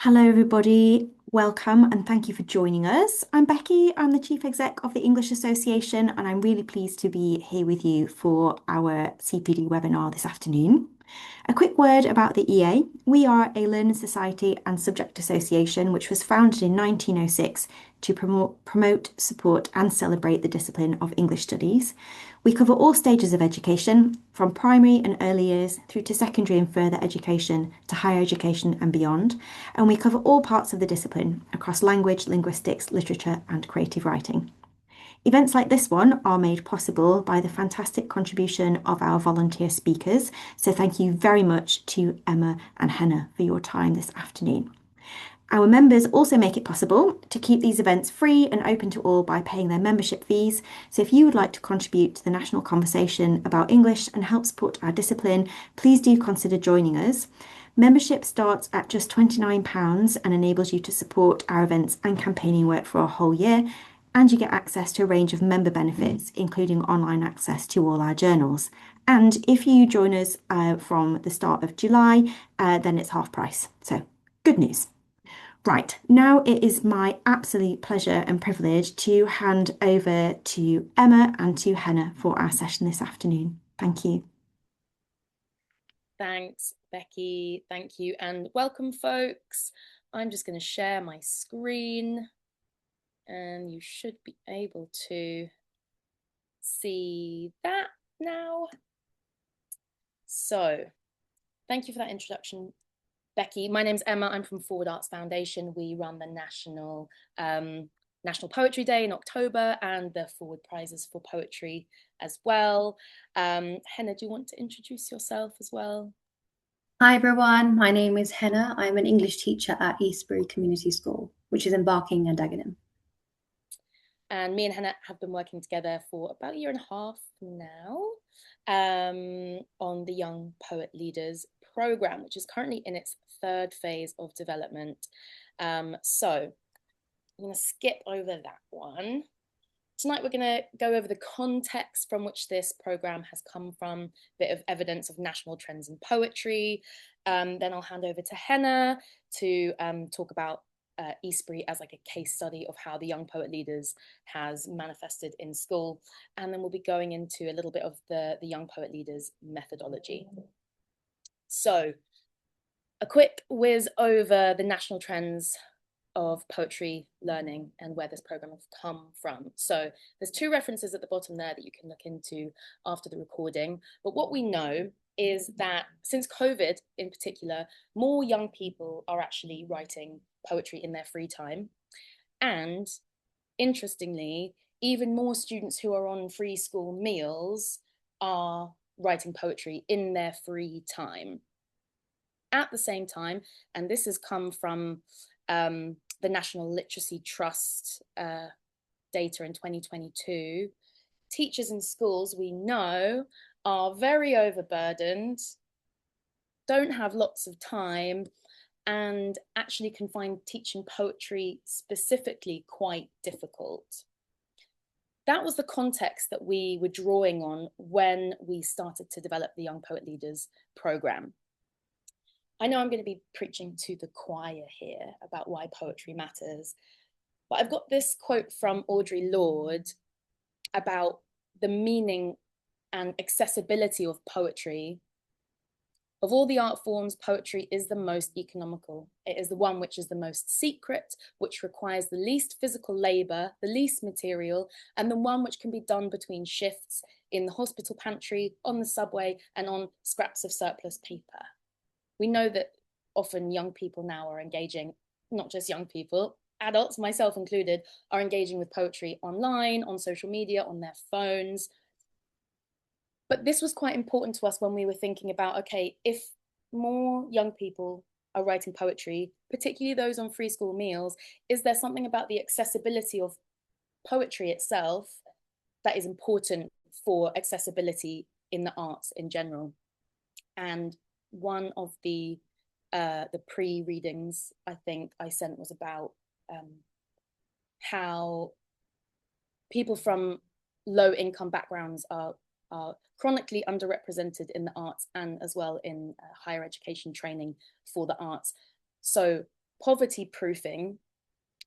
Hello, everybody. Welcome and thank you for joining us. I'm Becky. I'm the Chief Exec of the English Association, and I'm really pleased to be here with you for our CPD webinar this afternoon. A quick word about the EA. We are a learning society and subject association which was founded in 1906 to promote, support, and celebrate the discipline of English studies. We cover all stages of education, from primary and early years through to secondary and further education, to higher education and beyond. And we cover all parts of the discipline across language, linguistics, literature, and creative writing. Events like this one are made possible by the fantastic contribution of our volunteer speakers. So thank you very much to Emma and Hannah for your time this afternoon. Our members also make it possible to keep these events free and open to all by paying their membership fees. So if you would like to contribute to the national conversation about English and help support our discipline, please do consider joining us. Membership starts at just £29 and enables you to support our events and campaigning work for a whole year. And you get access to a range of member benefits, including online access to all our journals. And if you join us from the start of July, then it's half price. So good news. Right, now it is my absolute pleasure and privilege to hand over to Emma and to Hannah for our session this afternoon. Thank you. Thanks, Becky. Thank you. And welcome, folks. I'm just going to share my screen and you should be able to see that now. So thank you for that introduction, Becky. My name's Emma. I'm from Forward Arts Foundation. We run the National Poetry Day in October and the Forward Prizes for Poetry as well. Henna, do you want to introduce yourself as well? Hi everyone, my name is Henna. I'm an English teacher at Eastbury Community School, which is in Barking and Dagenham. And me and Henna have been working together for about a year and a half now on the Young Poet Leaders program, which is currently in its third phase of development. So I'm going to skip over that one. Tonight we're going to go over the context from which this program has come from, a bit of evidence of national trends in poetry. Then I'll hand over to Henna to talk about Eastbury as like a case study of how the Young Poet Leaders has manifested in school. And then we'll be going into a little bit of the Young Poet Leaders methodology. So a quick whiz over the national trends of poetry learning and where this program has come from. So there's two references at the bottom there that you can look into after the recording. But what we know is that since COVID in particular, more young people are actually writing poetry in their free time. And interestingly, even more students who are on free school meals are writing poetry in their free time. At the same time, and this has come from the National Literacy Trust data in 2022, teachers in schools, we know, are very overburdened, don't have lots of time, and actually can find teaching poetry specifically quite difficult. That was the context that we were drawing on when we started to develop the Young Poet Leaders program. I know I'm going to be preaching to the choir here about why poetry matters, but I've got this quote from Audre Lorde about the meaning and accessibility of poetry. Of all the art forms, poetry is the most economical. It is the one which is the most secret, which requires the least physical labor, the least material, and the one which can be done between shifts in the hospital pantry, on the subway, and on scraps of surplus paper. We know that often young people now are engaging, not just young people, adults, myself included, are engaging with poetry online, on social media, on their phones. But this was quite important to us when we were thinking about, okay, if more young people are writing poetry, particularly those on free school meals, is there something about the accessibility of poetry itself that is important for accessibility in the arts in general? And one of the pre-readings I think I sent was about how people from low income backgrounds are chronically underrepresented in the arts and as well in higher education training for the arts. So poverty proofing,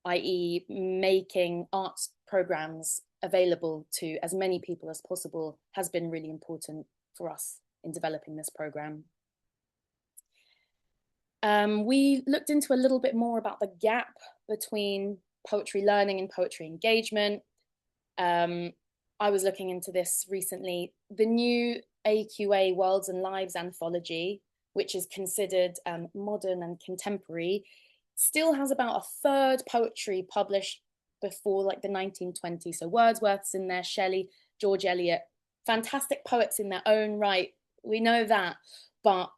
i.e. making arts programs available to as many people as possible, has been really important for us in developing this program. We looked into a little bit more about the gap between poetry learning and poetry engagement. I was looking into this recently. The new AQA Worlds and Lives anthology, which is considered modern and contemporary, still has about a third poetry published before like the 1920s. So Wordsworth's in there, Shelley, George Eliot, fantastic poets in their own right. We know that, but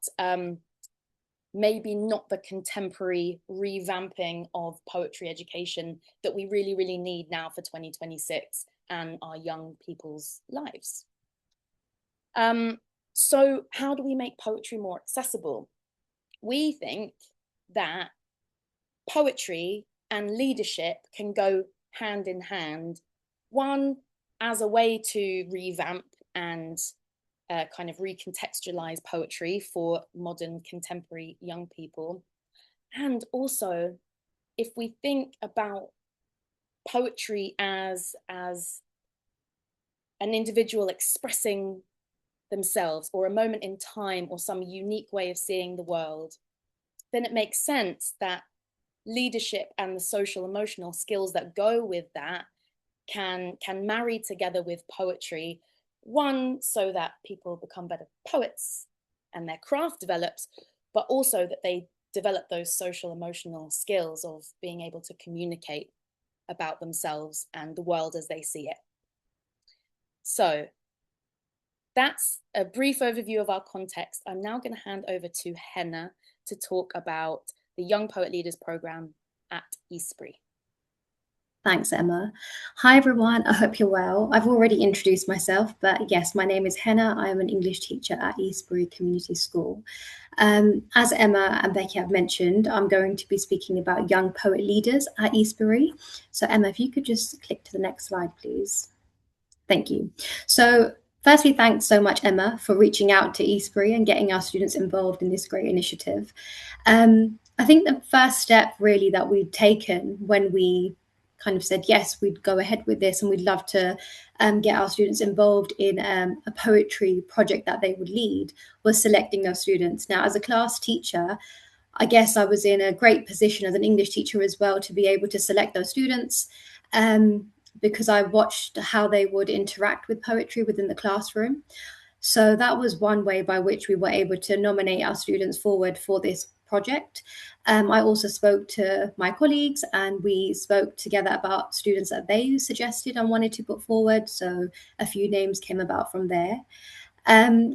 maybe not the contemporary revamping of poetry education that we really, really need now for 2026 and our young people's lives. So how do we make poetry more accessible? We think that poetry and leadership can go hand in hand. One, as a way to revamp and kind of recontextualize poetry for modern contemporary young people. And also, if we think about poetry as an individual expressing themselves, or a moment in time, or some unique way of seeing the world, then it makes sense that leadership and the social emotional skills that go with that can marry together with poetry. One, so that people become better poets and their craft develops, but also that they develop those social emotional skills of being able to communicate about themselves and the world as they see it. So that's a brief overview of our context. I'm now going to hand over to Henna to talk about the Young Poet Leaders Programme at Eastbury. Thanks, Emma. Hi, everyone. I hope you're well. I've already introduced myself, but yes, my name is Henna. I am an English teacher at Eastbury Community School. As Emma and Becky have mentioned, I'm going to be speaking about young poet leaders at Eastbury. So Emma, if you could just click to the next slide, please. Thank you. So firstly, thanks so much, Emma, for reaching out to Eastbury and getting our students involved in this great initiative. I think the first step really that we'd taken when we kind of said, yes, we'd go ahead with this and we'd love to get our students involved in a poetry project that they would lead, was selecting those students. Now, as a class teacher, I guess I was in a great position as an English teacher as well to be able to select those students because I watched how they would interact with poetry within the classroom. So that was one way by which we were able to nominate our students forward for this project. I also spoke to my colleagues and we spoke together about students that they suggested and wanted to put forward. So a few names came about from there.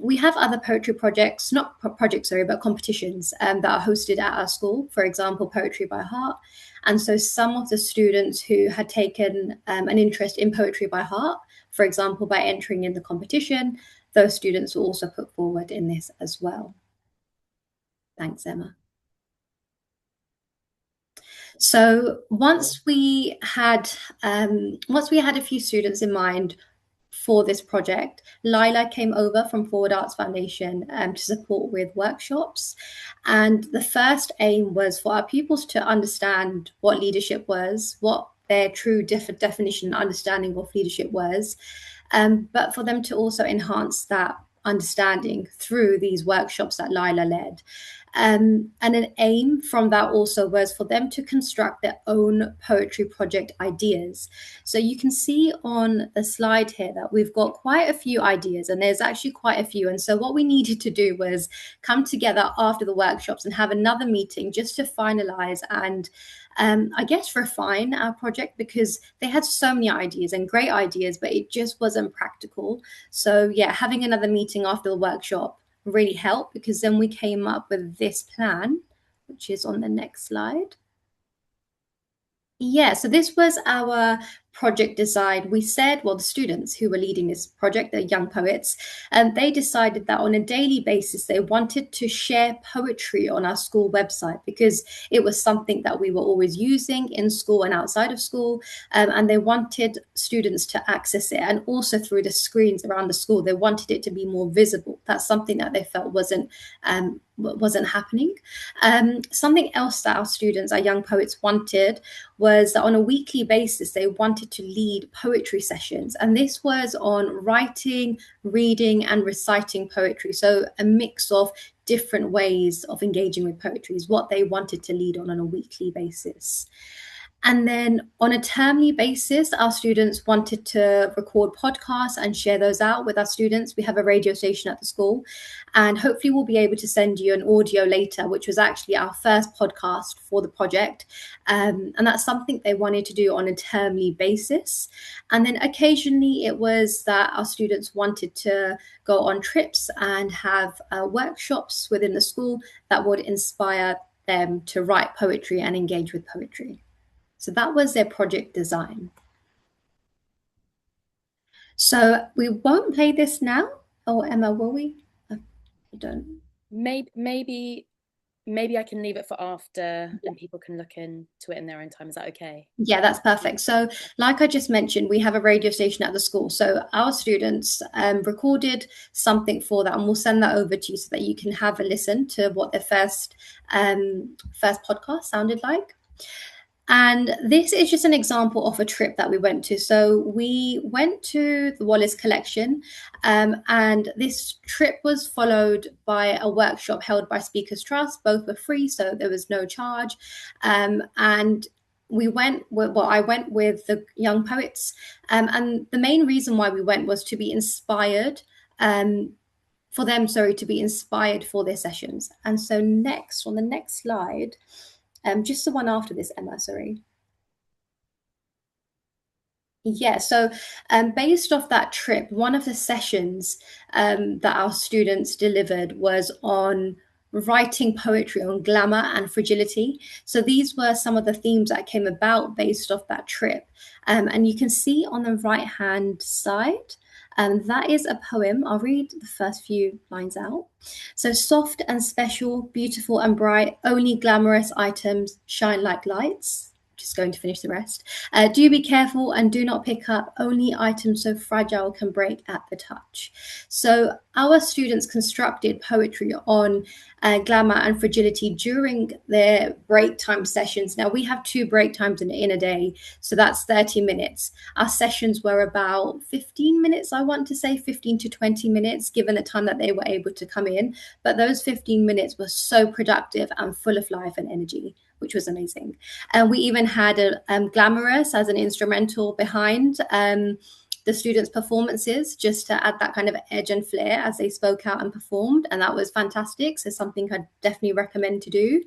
We have other poetry projects, not projects, sorry, but competitions that are hosted at our school, for example, Poetry by Heart. And so some of the students who had taken an interest in Poetry by Heart, for example, by entering in the competition, those students were also put forward in this as well. Thanks, Emma. So once we had a few students in mind for this project, Lila came over from Forward Arts Foundation to support with workshops. And the first aim was for our pupils to understand what leadership was, what their true definition and understanding of leadership was, but for them to also enhance that understanding through these workshops that Lila led. And an aim from that also was for them to construct their own poetry project ideas. So you can see on the slide here that we've got quite a few ideas, and there's actually quite a few. And so what we needed to do was come together after the workshops and have another meeting just to finalize and I guess refine our project, because they had so many ideas and great ideas, but it just wasn't practical. So yeah, having another meeting after the workshop really helped, because then we came up with this plan, which is on the next slide. Yeah, so this was our project design. We said, well, the students who were leading this project, the young poets, and they decided that on a daily basis, they wanted to share poetry on our school website, because it was something that we were always using in school and outside of school. And they wanted students to access it. And also through the screens around the school, they wanted it to be more visible. That's something that they felt wasn't wasn't happening. Something else that our students, our young poets, wanted was that on a weekly basis they wanted to lead poetry sessions, and this was on writing, reading, and reciting poetry. So a mix of different ways of engaging with poetry is what they wanted to lead on a weekly basis. And then on a termly basis, our students wanted to record podcasts and share those out with our students. We have a radio station at the school, and hopefully we'll be able to send you an audio later, which was actually our first podcast for the project. And that's something they wanted to do on a termly basis. And then occasionally it was that our students wanted to go on trips and have workshops within the school that would inspire them to write poetry and engage with poetry. So that was their project design. So we won't play this now. Oh, Emma, will we? I don't. Maybe I can leave it for after and people can look into it in their own time. Is that okay? Yeah, that's perfect. So like I just mentioned, we have a radio station at the school. So our students recorded something for that, and we'll send that over to you so that you can have a listen to what their first podcast sounded like. And this is just an example of a trip that we went to. So we went to the Wallace Collection, and this trip was followed by a workshop held by Speakers Trust. Both were free, so there was no charge. And I went with the young poets, and the main reason why we went was to be inspired for them, to be inspired for their sessions. And so next, on the next slide, just the one after this, Emma, sorry. Yeah, so based off that trip, one of the sessions that our students delivered was on writing poetry on glamour and fragility. So these were some of the themes that came about based off that trip. And you can see on the right-hand side, that is a poem. I'll read the first few lines out. So soft and special, beautiful and bright, only glamorous items shine like lights. Just going to finish the rest. Do be careful and do not pick up only items so fragile can break at the touch. So our students constructed poetry on glamour and fragility during their break time sessions. Now we have 2 break times in a day, so that's 30 minutes. Our sessions were about 15 minutes, I want to say 15 to 20 minutes, given the time that they were able to come in. But those 15 minutes were so productive and full of life and energy, which was amazing. And we even had a Glamorous as an instrumental behind the students' performances, just to add that kind of edge and flair as they spoke out and performed. And that was fantastic. So something I'd definitely recommend to do.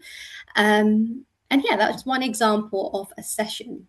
And yeah, that's one example of a session.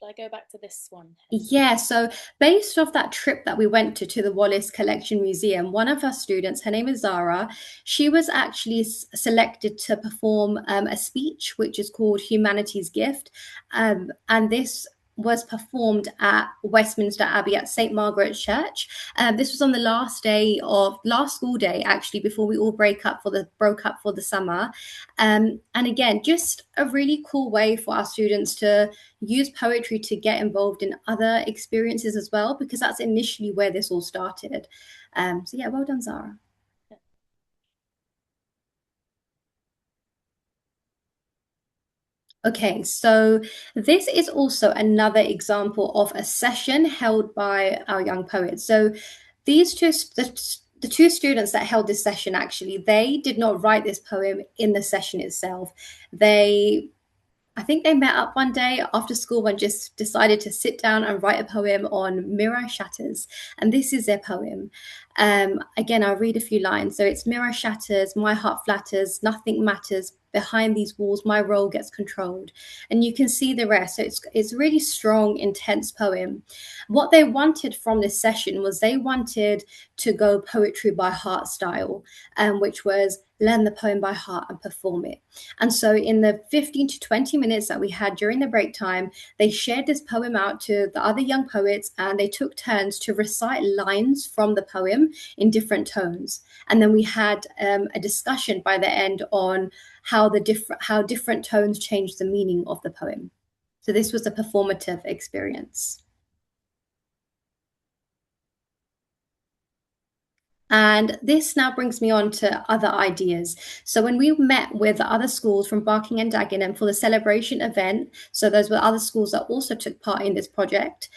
I go back to this one? Yeah, so based off that trip that we went to the Wallace Collection Museum, one of our students, her name is Zara, she was actually selected to perform a speech, which is called Humanity's Gift. And this was performed at Westminster Abbey at St. Margaret's Church. This was on the last school day, actually, before we all broke up for the summer. And again, just a really cool way for our students to use poetry to get involved in other experiences as well, because that's initially where this all started. So yeah, well done, Zara. Okay, so this is also another example of a session held by our young poets. So these the 2 students that held this session, actually, they did not write this poem in the session itself. I think they met up one day after school and just decided to sit down and write a poem on mirror shatters. And this is their poem. Again, I'll read a few lines. So it's mirror shatters, my heart flatters, nothing matters. Behind these walls, my role gets controlled. And you can see the rest. So it's a really strong, intense poem. What they wanted from this session was they wanted to go poetry by heart style, which was learn the poem by heart and perform it. And so in the 15 to 20 minutes that we had during the break time, they shared this poem out to the other young poets, and they took turns to recite lines from the poem in different tones. And then we had a discussion by the end on how different tones change the meaning of the poem. So this was a performative experience. And this now brings me on to other ideas. So when we met with other schools from Barking and Dagenham for the celebration event, so those were other schools that also took part in this project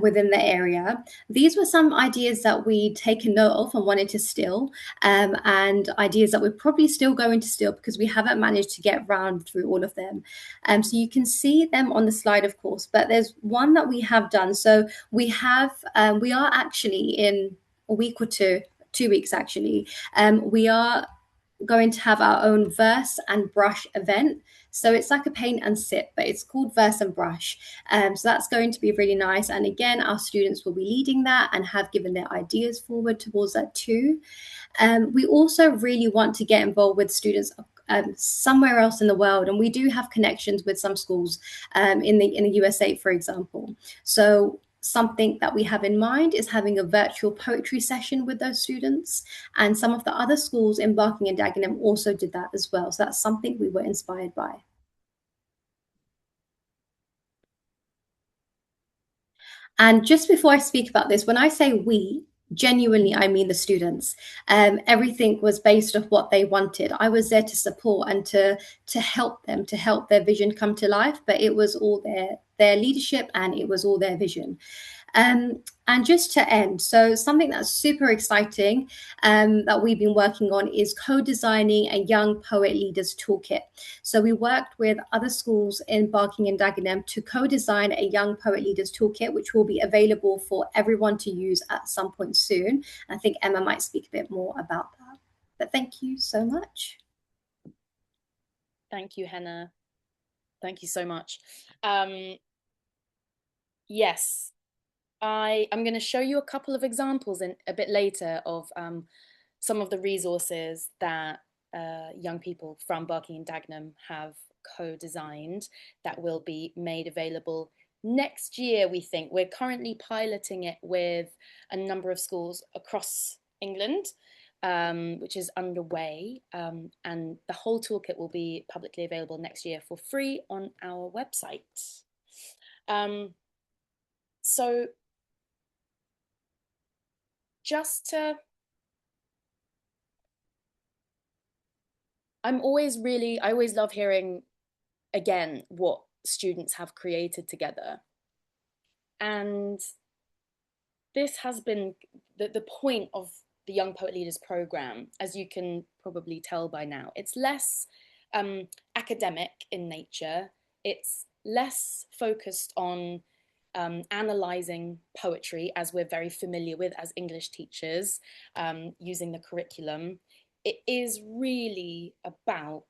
within the area. These were some ideas that we'd taken note of and wanted to steal, and ideas that we're probably still going to steal because we haven't managed to get round through all of them. So you can see them on the slide, of course, but there's one that we have done. So we are actually in a week or 2 weeks actually, we are going to have our own verse and brush event. So it's like a paint and sip, but it's called verse and brush. So that's going to be really nice. And again, our students will be leading that and have given their ideas forward towards that too. We also really want to get involved with students somewhere else in the world, and we do have connections with some schools in the USA, for example. So something that we have in mind is having a virtual poetry session with those students, and some of the other schools in Barking and Dagenham also did that as well. So that's something we were inspired by. And just before I speak about this, when I say we, genuinely, I mean the students. Everything was based off what they wanted. I was there to support and to help them, to help their vision come to life. But it was all their leadership, and it was all their vision. And just to end, so something that's super exciting that we've been working on is co-designing a young poet leaders toolkit. So we worked with other schools in Barking and Dagenham to co-design a young poet leaders toolkit, which will be available for everyone to use at some point soon. I think Emma might speak a bit more about that. But thank you so much. Thank you, Henna. Thank you so much. Yes, I'm going to show you a couple of examples in a bit later of some of the resources that young people from Barking and Dagenham have co-designed that will be made available next year, we think. We're currently piloting it with a number of schools across England, which is underway. And the whole toolkit will be publicly available next year for free on our website. So just to, I always love hearing again what students have created together. And this has been the point of the Young Poet Leaders program, as you can probably tell by now. It's less academic in nature. It's less focused on analysing poetry, as we're very familiar with as English teachers, using the curriculum. It is really about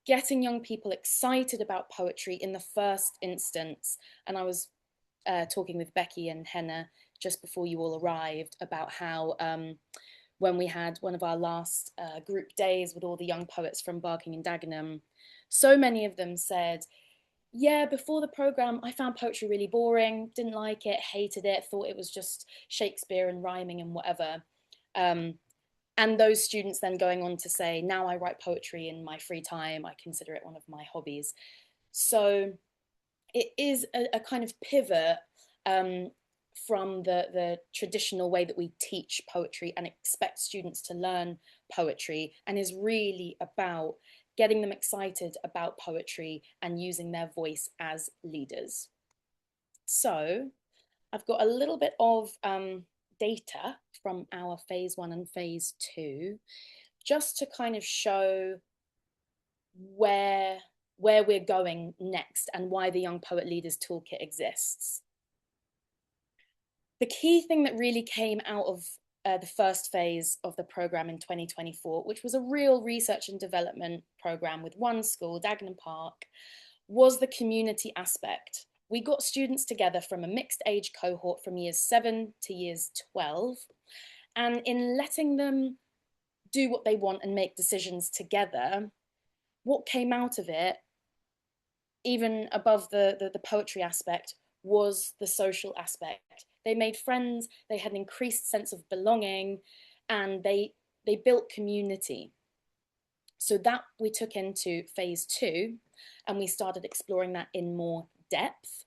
getting young people excited about poetry in the first instance. And I was talking with Becky and Henna just before you all arrived about how when we had one of our last group days with all the young poets from Barking and Dagenham, so many of them said, yeah, before the program, I found poetry really boring, didn't like it, hated it, thought it was just Shakespeare and rhyming and whatever. And those students then going on to say, now I write poetry in my free time, I consider it one of my hobbies. So it is a kind of pivot from the traditional way that we teach poetry and expect students to learn poetry, and is really about getting them excited about poetry and using their voice as leaders. So I've got a little bit of data from our phase 1 and phase 2, just to kind of show where we're going next and why the Young Poet Leaders Toolkit exists. The key thing that really came out of the first phase of the program in 2024, which was a real research and development program with one school, Dagenham Park, was the community aspect. We got students together from a mixed age cohort from years 7 to years 12, and in letting them do what they want and make decisions together, what came out of it, even above the poetry aspect, was the social aspect. They made friends, they had an increased sense of belonging, and they built community. So that we took into phase 2, and we started exploring that in more depth.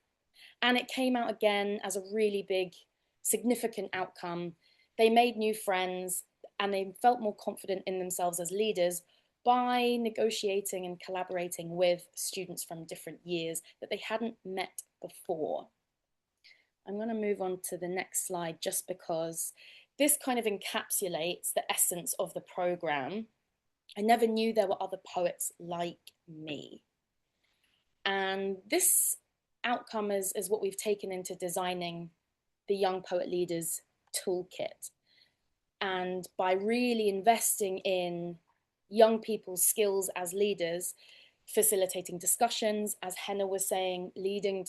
And it came out again as a really big, significant outcome They made new friends and they felt more confident in themselves as leaders by negotiating and collaborating with students from different years that they hadn't met before. I'm going to move on to the next slide just because this kind of encapsulates the essence of the program. I never knew there were other poets like me. And this outcome is what we've taken into designing the Young Poet Leaders Toolkit. And by really investing in young people's skills as leaders, facilitating discussions, as Henna was saying, leading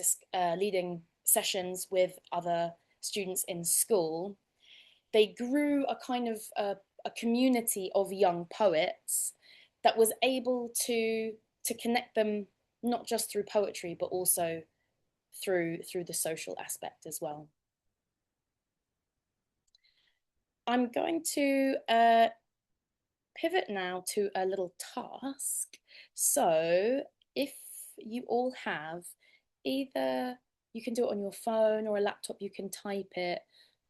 sessions with other students in school, they grew a kind of a community of young poets that was able to connect them not just through poetry but also through the social aspect as well. I'm going to pivot now to a little task. So if you all have either, you can do it on your phone or a laptop, you can type it,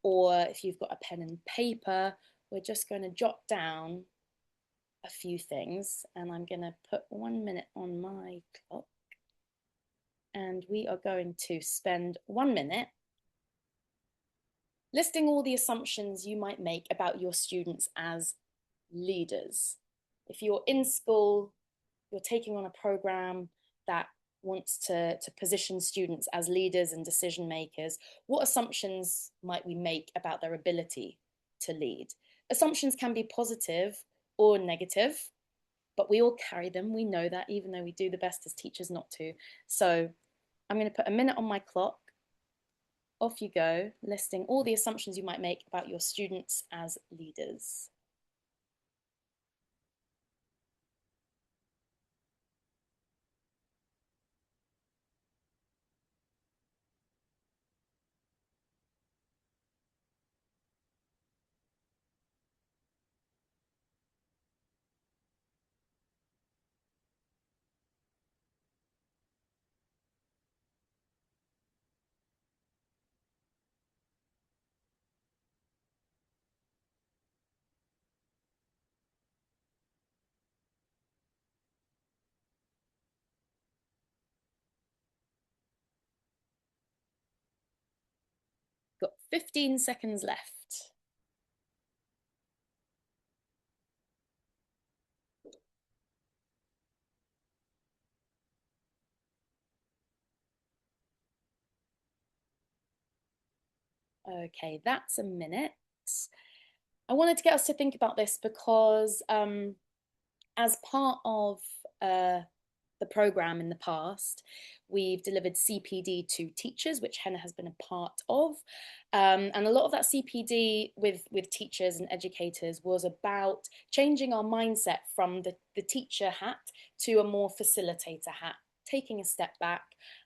or if you've got a pen and paper, we're just going to jot down a few things, and I'm going to put 1 minute on my clock, and we are going to spend 1 minute listing all the assumptions you might make about your students as leaders. If you're in school, you're taking on a program that wants to position students as leaders and decision makers, what assumptions might we make about their ability to lead? Assumptions can be positive or negative, but we all carry them. We know that, even though we do the best as teachers not to. So I'm going to put 1 minute on my clock. Off you go, listing all the assumptions you might make about your students as leaders. Got 15 seconds left. Okay, that's a minute. I wanted to get us to think about this because as part of the program in the past, we've delivered CPD to teachers, which Henna has been a part of. And a lot of that CPD with teachers and educators was about changing our mindset from the teacher hat to a more facilitator hat, taking a step back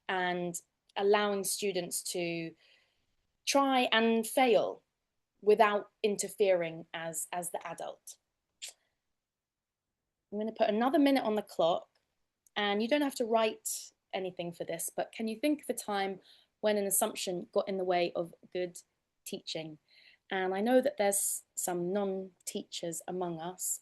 and allowing students to try and fail without interfering as the adult. I'm going to put another minute on the clock, and you don't have to write anything for this, but can you think of a time when an assumption got in the way of good teaching? And I know that there's some non-teachers among us.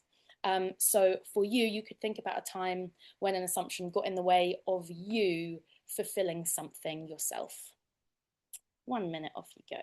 So for you, you could think about a time when an assumption got in the way of you fulfilling something yourself. 1 minute, off you go.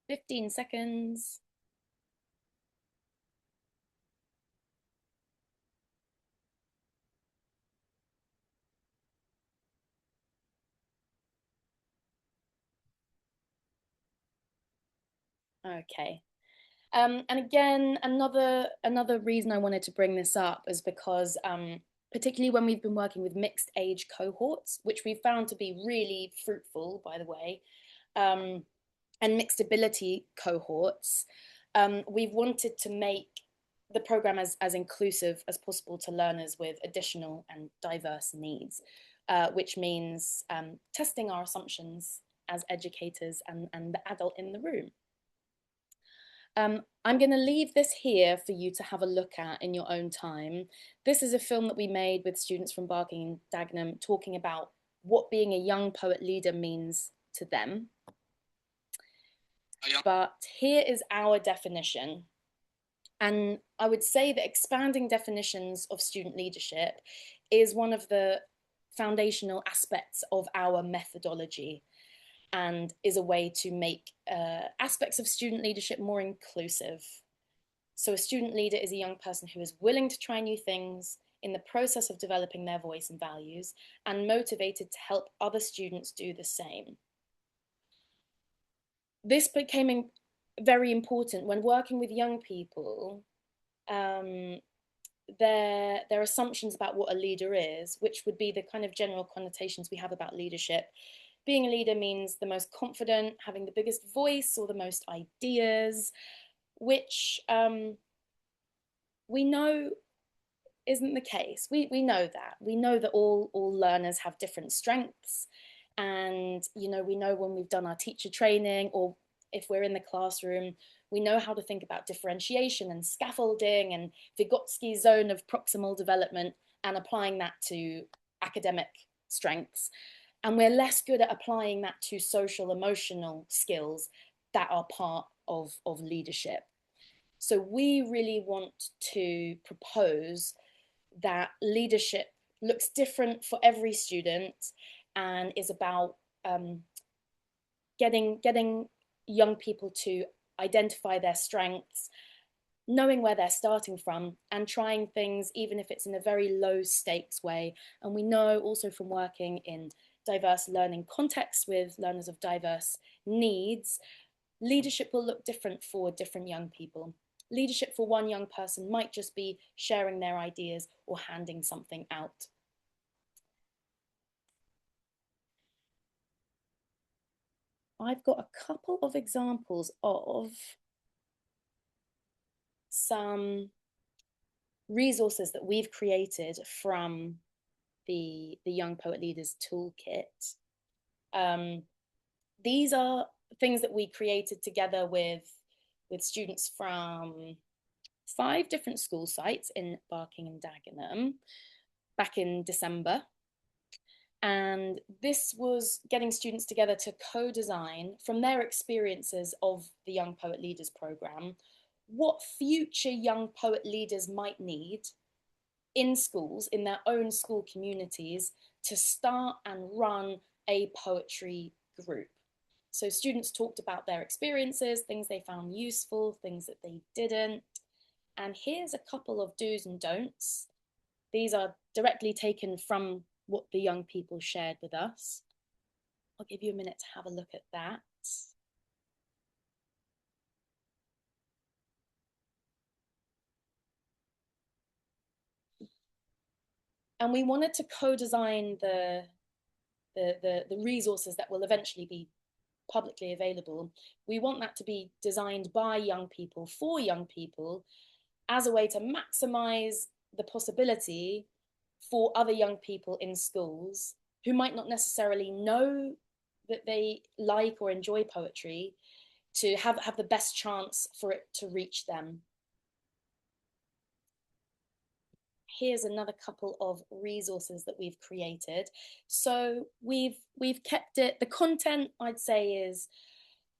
15 seconds. Okay. And again, another reason I wanted to bring this up is because particularly when we've been working with mixed age cohorts, which we've found to be really fruitful, by the way, and mixed ability cohorts, we've wanted to make the program as inclusive as possible to learners with additional and diverse needs, which means testing our assumptions as educators and the adult in the room. I'm going to leave this here for you to have a look at in your own time. This is a film that we made with students from Barking Dagenham talking about what being a young poet leader means to them. But here is our definition. And I would say that expanding definitions of student leadership is one of the foundational aspects of our methodology, and is a way to make aspects of student leadership more inclusive. So a student leader is a young person who is willing to try new things in the process of developing their voice and values, and motivated to help other students do the same. This became very important when working with young people. Their assumptions about what a leader is, which would be the kind of general connotations we have about leadership. Being a leader means the most confident, having the biggest voice or the most ideas, which we know isn't the case. We know that. We know that all learners have different strengths. And, you know, we know when we've done our teacher training, or if we're in the classroom, we know how to think about differentiation and scaffolding and Vygotsky's zone of proximal development, and applying that to academic strengths. And we're less good at applying that to social emotional skills that are part of leadership. So we really want to propose that leadership looks different for every student, and is about getting young people to identify their strengths, knowing where they're starting from, and trying things even if it's in a very low stakes way. And we know also from working in diverse learning contexts with learners of diverse needs, leadership will look different for different young people. Leadership for one young person might just be sharing their ideas or handing something out. I've got a couple of examples of some resources that we've created from the Young Poet Leaders Toolkit. These are things that we created together with students from 5 different school sites in Barking and Dagenham back in December. And this was getting students together to co-design, from their experiences of the Young Poet Leaders program, what future young poet leaders might need in schools, in their own school communities, to start and run a poetry group. So students talked about their experiences, things they found useful, things that they didn't. And here's a couple of do's and don'ts. These are directly taken from what the young people shared with us. I'll give you a minute to have a look at that. And we wanted to co-design the resources that will eventually be publicly available. We want that to be designed by young people for young people, as a way to maximize the possibility for other young people in schools who might not necessarily know that they like or enjoy poetry, to have the best chance for it to reach them. Here's another couple of resources that we've created. So we've kept it, the content I'd say is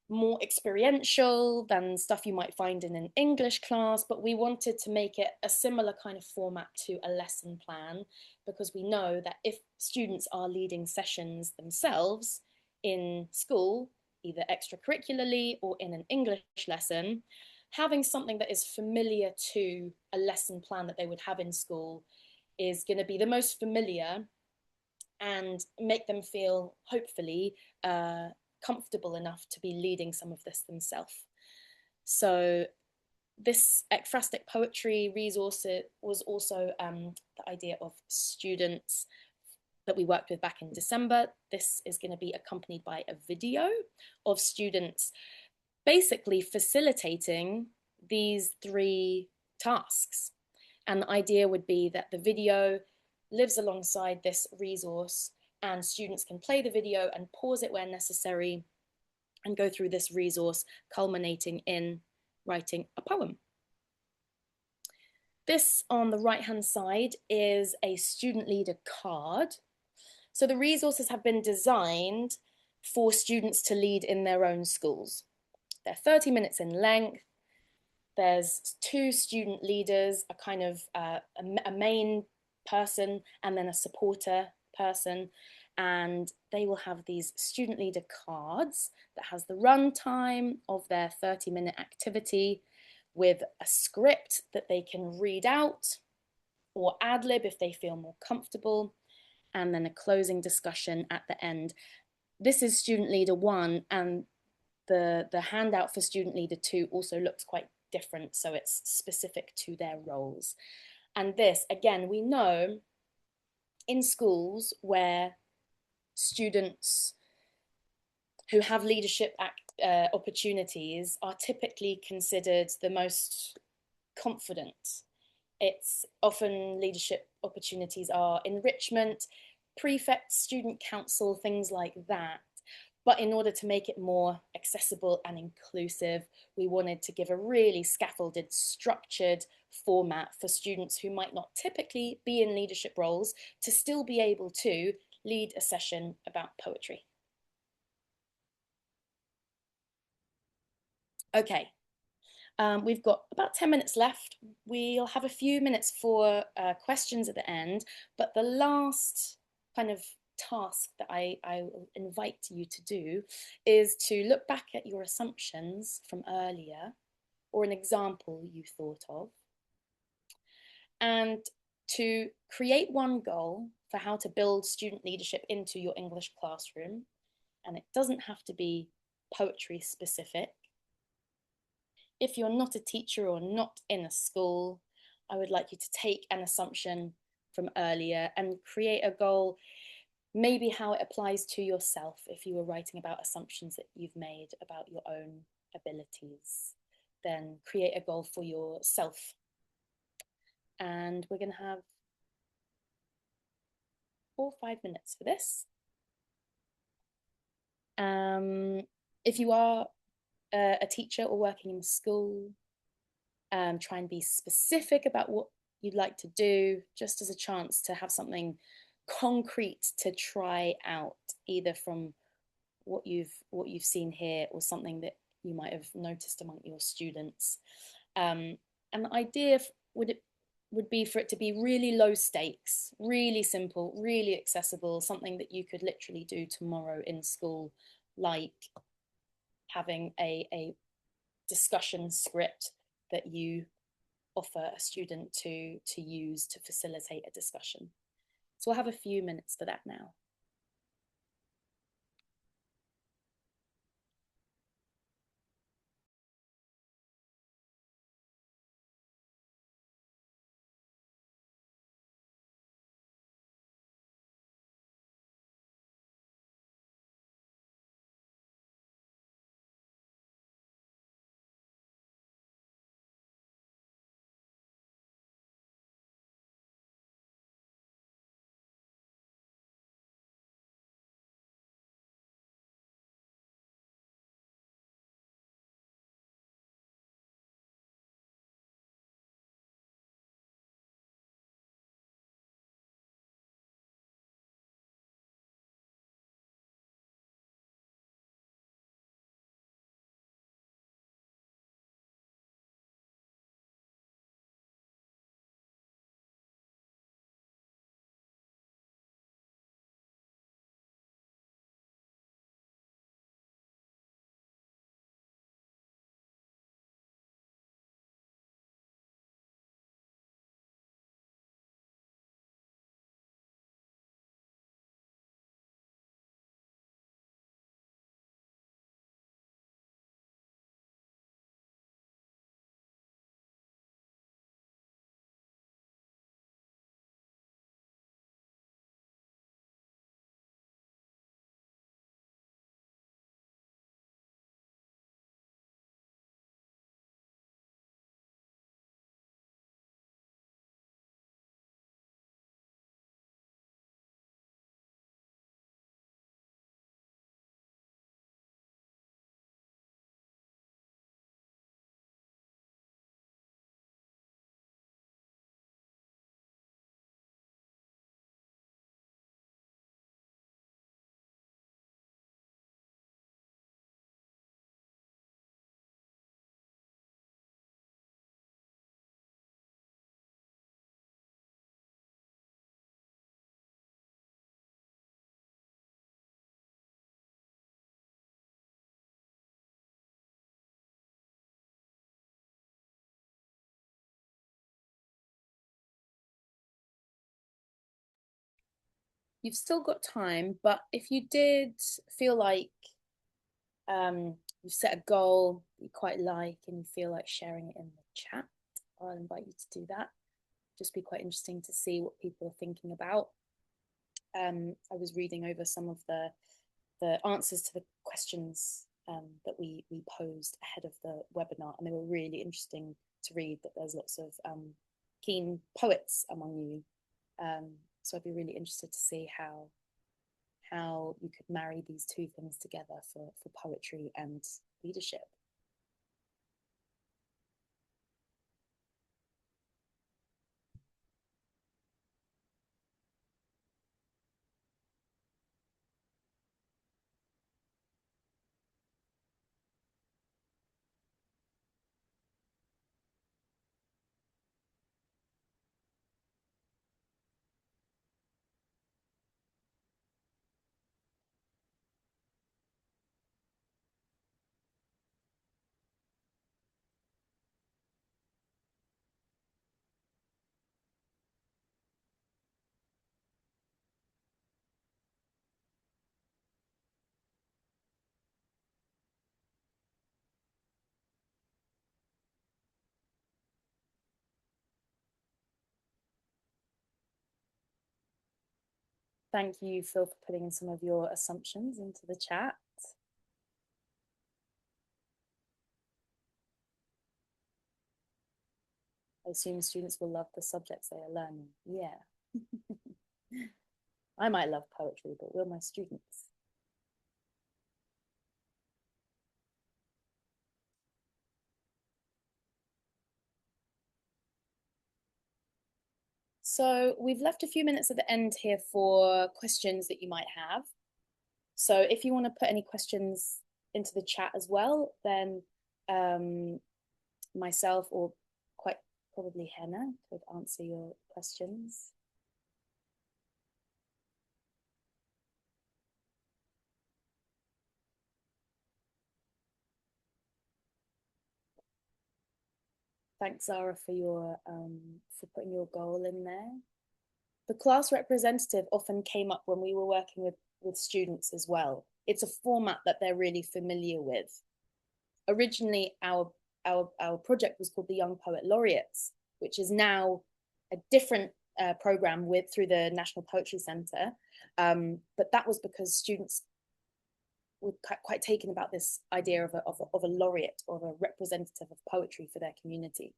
more experiential than stuff you might find in an English class, but we wanted to make it a similar kind of format to a lesson plan, because we know that if students are leading sessions themselves in school, either extracurricularly or in an English lesson, having something that is familiar to a lesson plan that they would have in school is going to be the most familiar, and make them feel, hopefully, comfortable enough to be leading some of this themselves. So This ekphrastic poetry resource was also the idea of students that we worked with back in December. This is going to be accompanied by a video of students basically facilitating these 3 tasks. And the idea would be that the video lives alongside this resource, and students can play the video and pause it where necessary and go through this resource, culminating in writing a poem. This on the right-hand side is a student leader card. So the resources have been designed for students to lead in their own schools. They're 30 minutes in length. There's 2 student leaders, a kind of a main person and then a supporter person. And they will have these student leader cards that has the run time of their 30-minute activity with a script that they can read out or ad-lib if they feel more comfortable, and then a closing discussion at the end. This is student leader 1, and the handout for student leader 2 also looks quite different, so it's specific to their roles. And this, again, we know in schools where students who have leadership opportunities are typically considered the most confident. It's often leadership opportunities are enrichment, prefect, student council, things like that. But in order to make it more accessible and inclusive, we wanted to give a really scaffolded, structured format for students who might not typically be in leadership roles to still be able to lead a session about poetry. Okay, we've got about 10 minutes left. We'll have a few minutes for questions at the end, but the last kind of task that I will invite you to do is to look back at your assumptions from earlier or an example you thought of, and to create one goal for how to build student leadership into your English classroom. And it doesn't have to be poetry specific. If you're not a teacher or not in a school, I would like you to take an assumption from earlier and create a goal, maybe how it applies to yourself if you were writing about assumptions that you've made about your own abilities. Then create a goal for yourself. And we're going to have 4 or 5 minutes for this. If you are a teacher or working in school, try and be specific about what you'd like to do, just as a chance to have something concrete to try out, either from what you've seen here or something that you might have noticed among your students. And the idea would be for it to be really low stakes, really simple, really accessible, something that you could literally do tomorrow in school, like having a discussion script that you offer a student to use to facilitate a discussion. So we'll have a few minutes for that now. you've still got time, but if you did feel like you've set a goal you quite like and you feel like sharing it in the chat, I'll invite you to do that. Just be quite interesting to see what people are thinking about. I was reading over some of the answers to the questions that we posed ahead of the webinar, and they were really interesting to read. That there's lots of keen poets among you, so I'd be really interested to see how you could marry these two things together for poetry and leadership. Thank you, Phil, for putting in some of your assumptions into the chat. I assume students will love the subjects they are learning. Yeah. I might love poetry, but will my students? So we've left a few minutes at the end here for questions that you might have. So if you want to put any questions into the chat as well, then myself or quite probably Henna could answer your questions. Thanks, Zara, for putting your goal in there. The class representative often came up when we were working with students as well. It's a format that they're really familiar with. Originally, our project was called the Young Poet Laureates, which is now a different program through the National Poetry Centre. But that was because students were quite taken about this idea of a laureate or a representative of poetry for their community.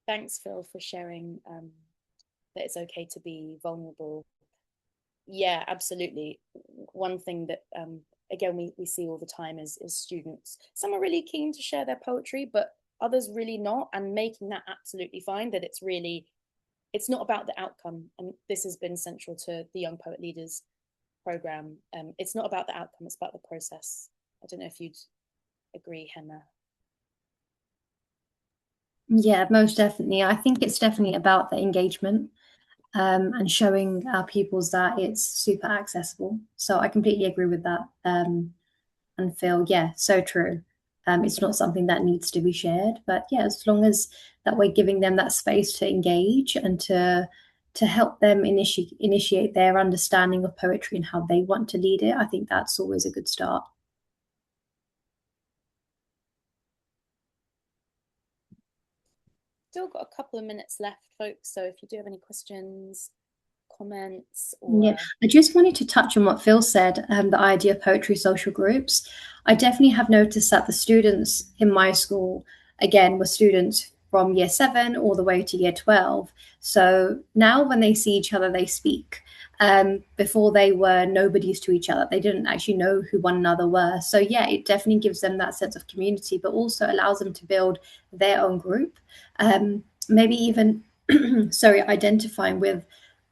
Thanks, Phil, for sharing that it's okay to be vulnerable. Yeah, absolutely. One thing that again we see all the time is students. Some are really keen to share their poetry, but others really not, and making that absolutely fine. That it's not about the outcome, and this has been central to the Young Poet Leaders program. It's not about the outcome; it's about the process. I don't know if you'd agree, Henna. Yeah, most definitely. I think it's definitely about the engagement and showing our pupils that it's super accessible. So I completely agree with that. And feel, yeah, so true. It's not something that needs to be shared, but yeah, as long as that we're giving them that space to engage and to help them initiate their understanding of poetry and how they want to lead it, I think that's always a good start. Still got a couple of minutes left, folks. So if you do have any questions, comments, or Yeah, I just wanted to touch on what Phil said, the idea of poetry social groups. I definitely have noticed that the students in my school, again, were students from year 7 all the way to year 12. So now when they see each other, they speak. Before they were nobodies to each other. They didn't actually know who one another were. So yeah, it definitely gives them that sense of community, but also allows them to build their own group. Maybe even, sorry, identifying with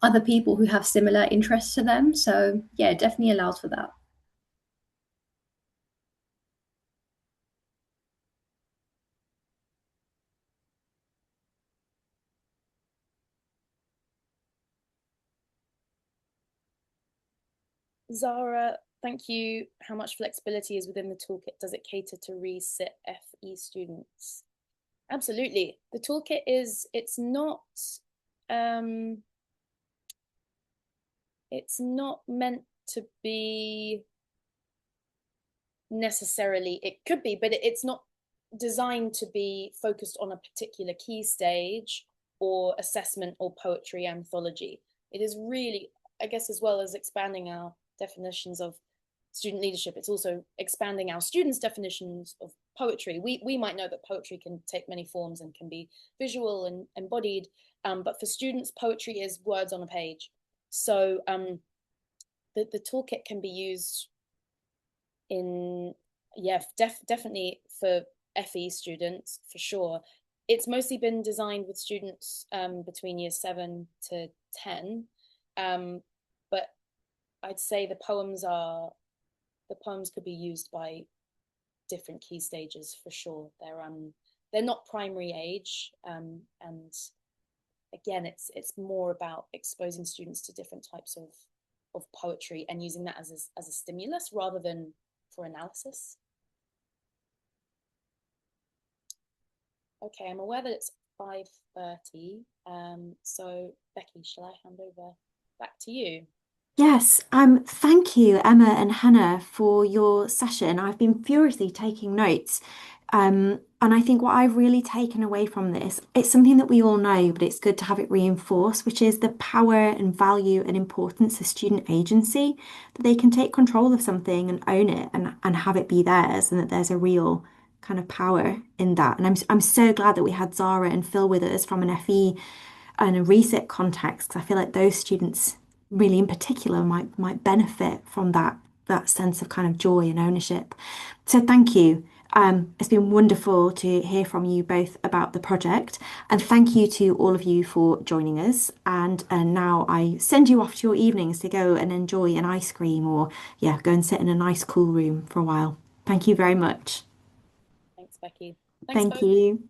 other people who have similar interests to them. So yeah, it definitely allows for that. Zara, thank you. How much flexibility is within the toolkit? Does it cater to resit FE students? Absolutely. The toolkit um, it's not meant to be necessarily, it could be, but it's not designed to be focused on a particular key stage or assessment or poetry anthology. It is really, I guess, as well as expanding our definitions of student leadership, it's also expanding our students' definitions of poetry. We might know that poetry can take many forms and can be visual and embodied, but for students, poetry is words on a page. So the toolkit can be used in, yeah, definitely for FE students for sure. It's mostly been designed with students between year 7 to 10, but I'd say the poems could be used by different key stages for sure. They're not primary age, and again, it's more about exposing students to different types of poetry and using that as a stimulus rather than for analysis. Okay, I'm aware that it's 5:30. So Becky, shall I hand over back to you? Yes, thank you, Emma and Hannah, for your session. I've been furiously taking notes. And I think what I've really taken away from this, it's something that we all know, but it's good to have it reinforced, which is the power and value and importance of student agency, that they can take control of something and own it and have it be theirs, and that there's a real kind of power in that. And I'm so glad that we had Zara and Phil with us from an FE and a reset context, because I feel like those students really in particular might benefit from that sense of kind of joy and ownership. So thank you. It's been wonderful to hear from you both about the project, and thank you to all of you for joining us. And now I send you off to your evenings to go and enjoy an ice cream or yeah, go and sit in a nice cool room for a while. Thank you very much. Thanks, Becky. Thanks, Thank both. you.